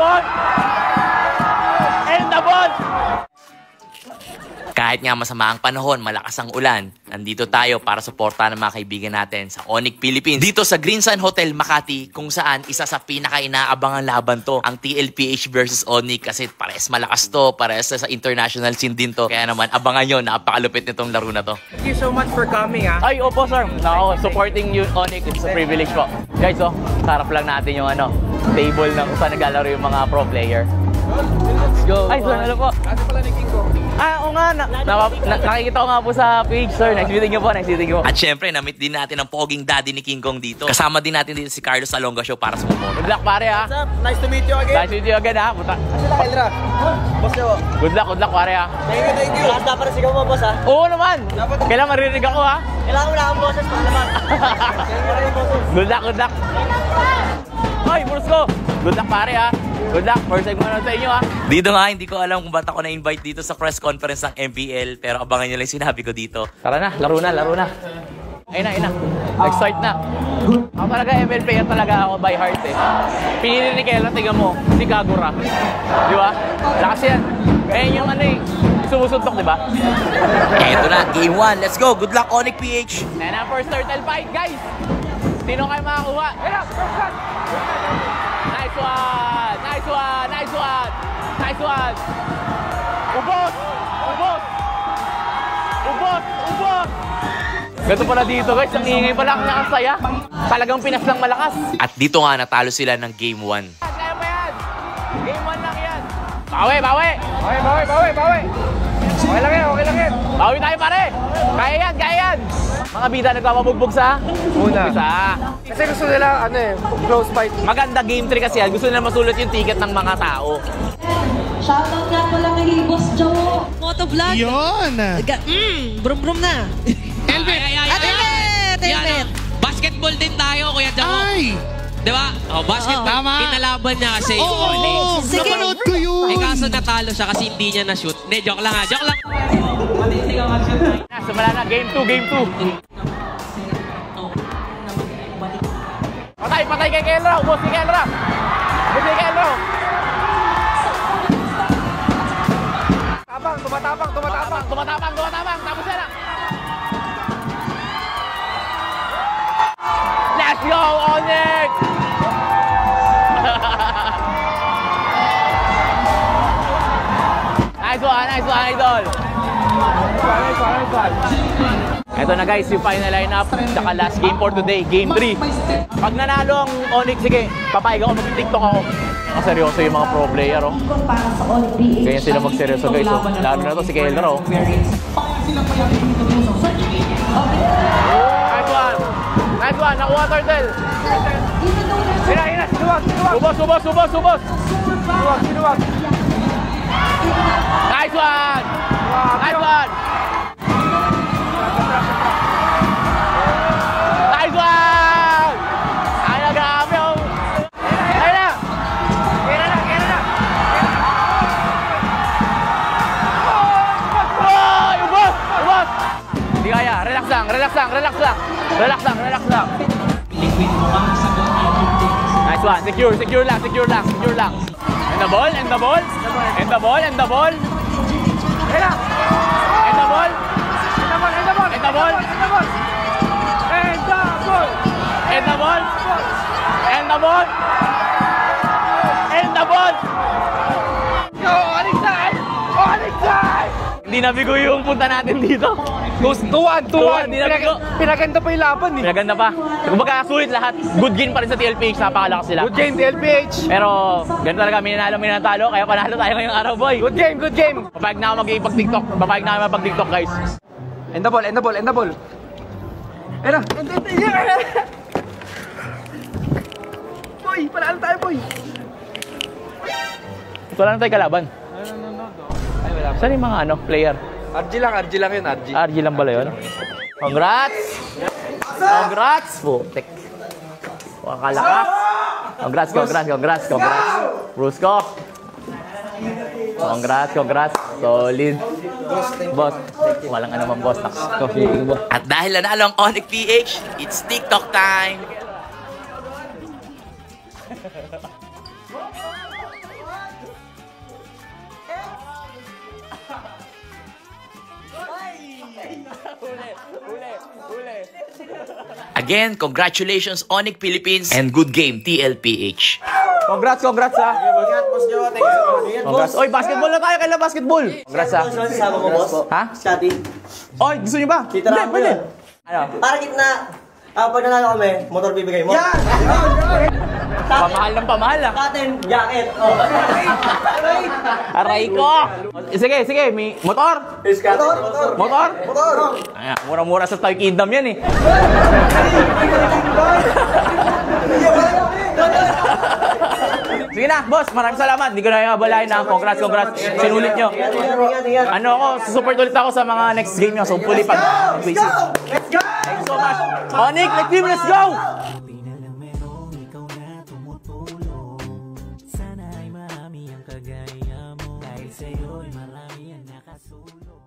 ball! And the ball! Kahit nga masama ang panahon, malakas ang ulan, nandito tayo para suportahan ang mga kaibigan natin sa Onyx Philippines. Dito sa Green Sun Hotel, Makati, kung saan isa sa pinaka-inaabangang laban to, ang TLPH versus Onyx, kasi parehas malakas to, parehas sa international scene din to. Kaya naman, abangan nyo, napakalupit nitong laro na to. Thank you so much for coming, ha? Ay, opo sir. No, supporting you, Onyx, it's a privilege po. Guys, oh, sarap lang natin yung table na kung saan naglalaro yung mga pro player. Let's go. Ay, sir, ano po? Kasi pala ni King Kong. Oo nga, nakikita ko nga po sa page, sir. Next meeting nyo po, next meeting nyo. At syempre, na-meet din natin ang poging daddy ni King Kong dito. Kasama din natin dito si Carlos Salonga Show para sumuporta. Good luck, pare, ha? What's up? Nice to meet you again. Nice to meet you again, ha? Puta. Elra. Boss nyo. Good luck, pare, ha? Thank you. Lahat dapat sigaw mo, boss, ha? Oo naman. Kailangan maririnig ako, ha? Kailangan wala akong boses pag naman. Good luck. Ay, Bruce ko. Good luck, pare, ha? Good luck. First time ko na sa inyo, ha? Dito nga, hindi ko alam kung ba't ako na-invite dito sa press conference ng MPL. Pero abangan nyo lang sinabi ko dito. Tara na, laro na. Ayun na. Nag-start na. Ako talaga, ML player talaga ako by heart, eh. Pinili ni Kela, tingnan mo, si Kagura. Di ba? Lakas yan. Ayun yung sumusuntok, di ba? Eto na, game 1. Let's go. Good luck, Onyx PH. And ang first turtle fight, guys. Sino kayo makakuha? Nice one. Ubos. Ganito pala dito, guys. Ang ingay pala, ang nakasaya. Talagang Pinas lang malakas. At dito nga, natalo sila ng game 1. Kaya pa yan. Game 1 lang yan. Bawi. Okay lang yan. Bawi tayo, pare. Kaya yan. Mga bida, nagpapabugbog sa Una. Isa. Kasi gusto nila, close fight. Maganda game 3 kasi yan. Gusto nila masulat yung ticket ng mga tao. Shoutout nga pala kay Boss Joe. Motovlog. Yun! Brum na. Helmet! Helmet! Basketball din tayo, Kuya Jamo. Ay! Diba? Basketball. Tama. Kinalaban niya kasi yung Oo! Onyx. Napanood ko yun! Eh kaso natalo siya kasi hindi niya na-shoot. Hindi, joke lang ha. Joke lang. Sumala na, game 2. Patay kay Kelra. Ubos si Kelra. Tumatapang. Tapos na. Let's go, Onyx! Nice one, idol. Ito na guys, yung final lineup. Tsaka last game for today, game 3. Pag nanalo ang Onyx, sige, papayag ako, mag-tiktok ako. Ang seryoso yung mga pro player, oh. Ganyan sila mag-seryoso guys, oh. Lalo na to si Kelder, oh. Nice one, nakuha turtle. Hina, subos. Sinuwag. Nice one. Ay, nag-aami, oh. Ayun na. Ubos. Hindi kaya, relax lang. Nice one, secure lang. And the ball. And the ball. Yo, Onyx side! Hindi nabigo yung punta natin dito. 2-1. Hindi nabigo. Pinaganda pa yung laban, eh. Pinaganda pa. Kumbaga, sulit lahat. Good game pa rin sa TLPH. Napakalakas sila. Good game, TLPH. Pero, ganun talaga. Minanalo, kaya panalo tayo ngayong araw, boy. Good game. Papayag na ako mag-i-pag-tiktok. Guys. End the ball. Ayun na. Boy, panalo tayo, boy. Wala na tayo kalaban. Ay, wala. Saan yung mga player? RG lang yun. RG lang pala yun. Congrats! Putik. Wakalakas. Congrats. Brusco. Congrats. Solid. Boss. Walang naman, boss. At dahil nanalo ang Onyx PH, it's TikTok time. Again, congratulations Onyx Philippines and good game TLPH. Congrats ha. Congrats. Oy, basketball na tayo. Kailan basketball? Congrats ha. Sama mo, boss? Ha? Scotty. Oy, gusto niyo ba? Kita lang Pwede. yun. Ano? Para kitna, pag nanalo kami, motor bibigay mo. Yan! Pamahal ng pamahal ah. Cotton jacket. Oh. Aray ko! Sige, may motor! Motor? Ayan, mura-mura sa Toy Kingdom yan eh. Sige na, boss, maraming salamat. Hindi ko na ibabalain na. Congrats. Sinulit nyo. Ingat. Ano ako, susupport ulit ako sa mga next game nyo. So, hopefully pag... Let's go! Thank you so much. Onyx, next team, let's go! Sana ay marami ang kagaya mo. Dahil sa'yo'y marami ang nakasulong.